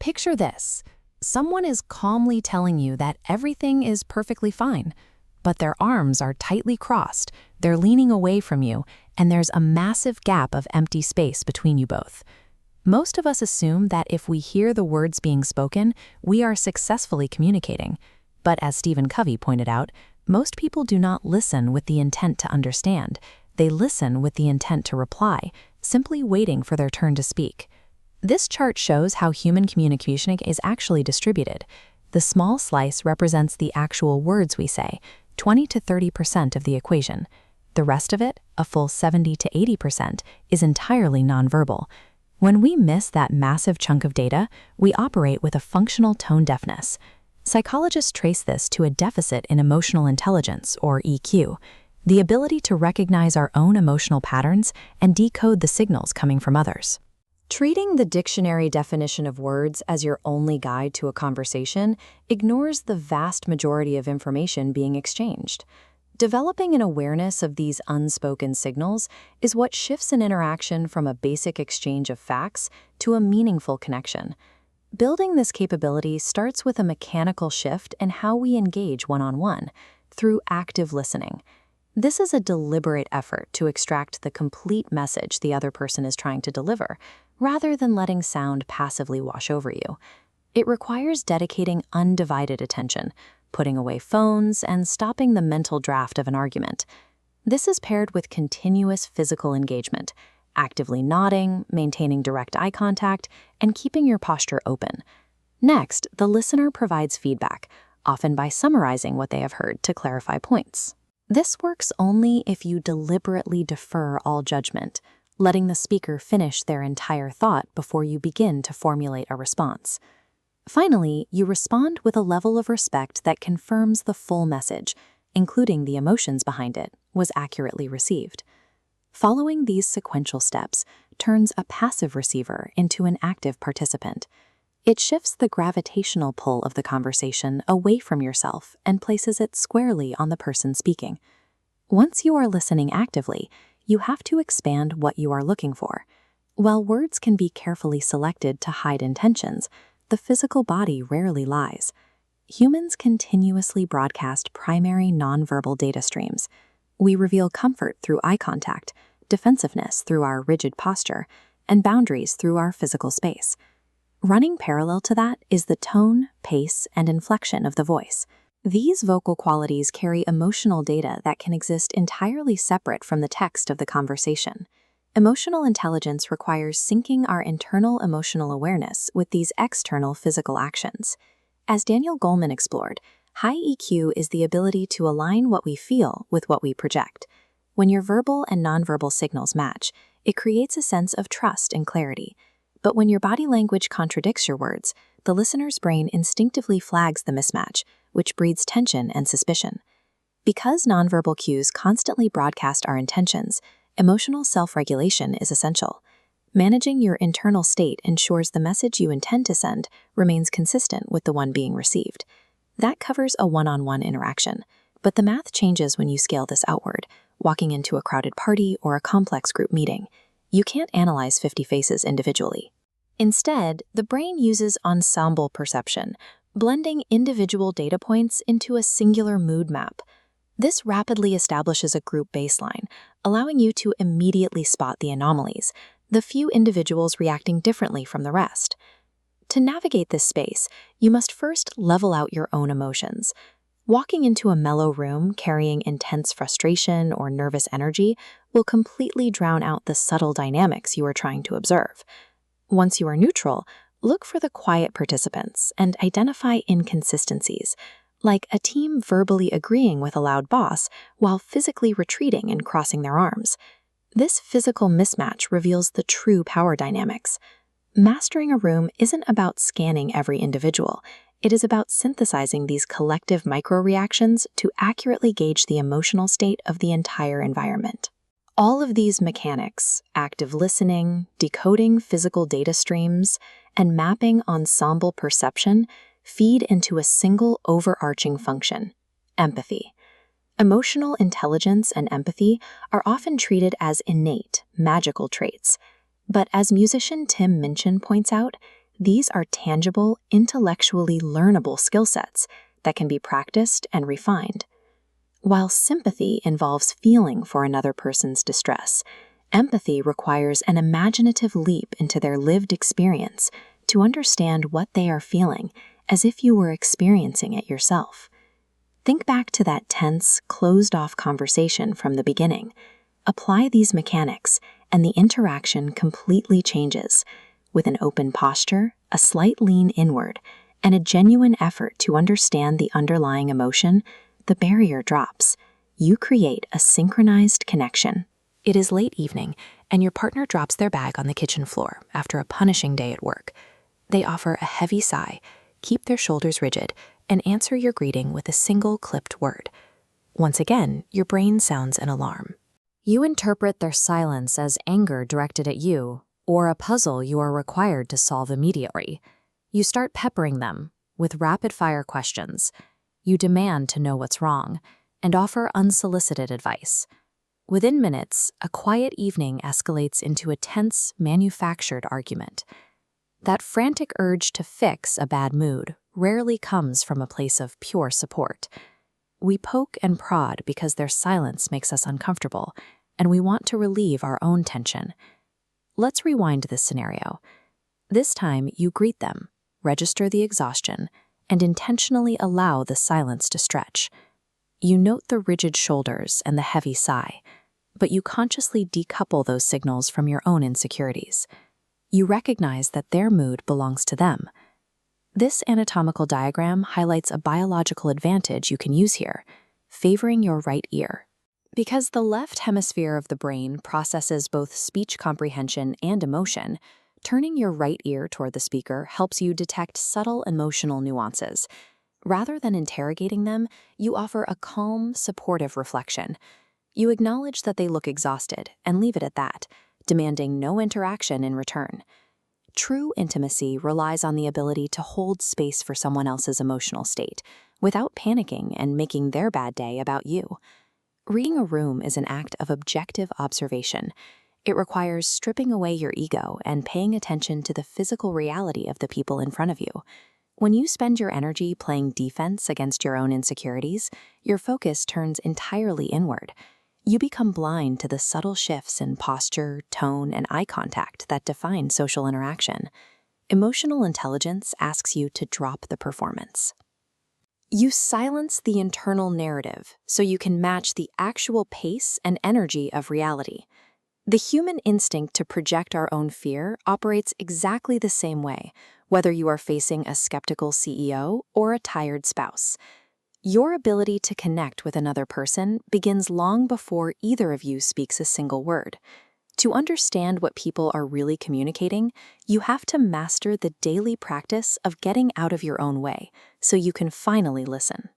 Picture this. Someone is calmly telling you that everything is perfectly fine, but their arms are tightly crossed, they're leaning away from you, and there's a massive gap of empty space between you both. Most of us assume that if we hear the words being spoken, we are successfully communicating. But as Stephen Covey pointed out, most people do not listen with the intent to understand. They listen with the intent to reply, simply waiting for their turn to speak. This chart shows how human communication is actually distributed. The small slice represents the actual words we say, 20 to 30% of the equation. The rest of it, a full 70 to 80%, is entirely nonverbal. When we miss that massive chunk of data, we operate with a functional tone deafness. Psychologists trace this to a deficit in emotional intelligence, or EQ, the ability to recognize our own emotional patterns and decode the signals coming from others. Treating the dictionary definition of words as your only guide to a conversation ignores the vast majority of information being exchanged. Developing an awareness of these unspoken signals is what shifts an interaction from a basic exchange of facts to a meaningful connection. Building this capability starts with a mechanical shift in how we engage one-on-one, through active listening. This is a deliberate effort to extract the complete message the other person is trying to deliver, rather than letting sound passively wash over you. It requires dedicating undivided attention, putting away phones, and stopping the mental draft of an argument. This is paired with continuous physical engagement, actively nodding, maintaining direct eye contact, and keeping your posture open. Next, the listener provides feedback, often by summarizing what they have heard to clarify points. This works only if you deliberately defer all judgment, letting the speaker finish their entire thought before you begin to formulate a response. Finally, you respond with a level of respect that confirms the full message, including the emotions behind it, was accurately received. Following these sequential steps turns a passive receiver into an active participant. It shifts the gravitational pull of the conversation away from yourself and places it squarely on the person speaking. Once you are listening actively, you have to expand what you are looking for. While words can be carefully selected to hide intentions, the physical body rarely lies. Humans continuously broadcast primary nonverbal data streams. We reveal comfort through eye contact, defensiveness through our rigid posture, and boundaries through our physical space. Running parallel to that is the tone, pace, and inflection of the voice. These vocal qualities carry emotional data that can exist entirely separate from the text of the conversation. Emotional intelligence requires syncing our internal emotional awareness with these external physical actions. As Daniel Goleman explored, high EQ is the ability to align what we feel with what we project. When your verbal and nonverbal signals match, it creates a sense of trust and clarity. But when your body language contradicts your words, the listener's brain instinctively flags the mismatch, which breeds tension and suspicion. Because nonverbal cues constantly broadcast our intentions, emotional self-regulation is essential. Managing your internal state ensures the message you intend to send remains consistent with the one being received. That covers a one-on-one interaction, but the math changes when you scale this outward, walking into a crowded party or a complex group meeting. You can't analyze 50 faces individually. Instead, the brain uses ensemble perception, blending individual data points into a singular mood map. This rapidly establishes a group baseline, allowing you to immediately spot the anomalies, the few individuals reacting differently from the rest. To navigate this space, you must first level out your own emotions. Walking into a mellow room carrying intense frustration or nervous energy will completely drown out the subtle dynamics you are trying to observe. Once you are neutral, look for the quiet participants and identify inconsistencies, like a team verbally agreeing with a loud boss while physically retreating and crossing their arms. This physical mismatch reveals the true power dynamics. Mastering a room isn't about scanning every individual. It is about synthesizing these collective micro-reactions to accurately gauge the emotional state of the entire environment. All of these mechanics, active listening, decoding physical data streams, and mapping ensemble perception, feed into a single overarching function: empathy. Emotional intelligence and empathy are often treated as innate, magical traits. But as musician Tim Minchin points out, These are tangible, intellectually learnable skill sets that can be practiced and refined. While sympathy involves feeling for another person's distress, empathy requires an imaginative leap into their lived experience to understand what they are feeling as if you were experiencing it yourself. Think back to that tense, closed-off conversation from the beginning. Apply these mechanics, and the interaction completely changes. With an open posture, a slight lean inward, and a genuine effort to understand the underlying emotion, the barrier drops. You create a synchronized connection. It is late evening, and your partner drops their bag on the kitchen floor after a punishing day at work. They offer a heavy sigh, keep their shoulders rigid, and answer your greeting with a single clipped word. Once again, your brain sounds an alarm. You interpret their silence as anger directed at you, or a puzzle you are required to solve immediately. You start peppering them with rapid-fire questions. You demand to know what's wrong, and offer unsolicited advice. Within minutes, a quiet evening escalates into a tense, manufactured argument. That frantic urge to fix a bad mood rarely comes from a place of pure support. We poke and prod because their silence makes us uncomfortable, and we want to relieve our own tension. Let's rewind this scenario. This time, you greet them, register the exhaustion, and intentionally allow the silence to stretch. You note the rigid shoulders and the heavy sigh, but you consciously decouple those signals from your own insecurities. You recognize that their mood belongs to them. This anatomical diagram highlights a biological advantage you can use here, favoring your right ear. Because the left hemisphere of the brain processes both speech comprehension and emotion, turning your right ear toward the speaker helps you detect subtle emotional nuances. Rather than interrogating them, you offer a calm, supportive reflection. You acknowledge that they look exhausted and leave it at that, demanding no interaction in return. True intimacy relies on the ability to hold space for someone else's emotional state, without panicking and making their bad day about you. Reading a room is an act of objective observation. It requires stripping away your ego and paying attention to the physical reality of the people in front of you. When you spend your energy playing defense against your own insecurities, your focus turns entirely inward. You become blind to the subtle shifts in posture, tone, and eye contact that define social interaction. Emotional intelligence asks you to drop the performance. You silence the internal narrative so you can match the actual pace and energy of reality. The human instinct to project our own fear operates exactly the same way, whether you are facing a skeptical CEO or a tired spouse. Your ability to connect with another person begins long before either of you speaks a single word. To understand what people are really communicating, you have to master the daily practice of getting out of your own way so you can finally listen.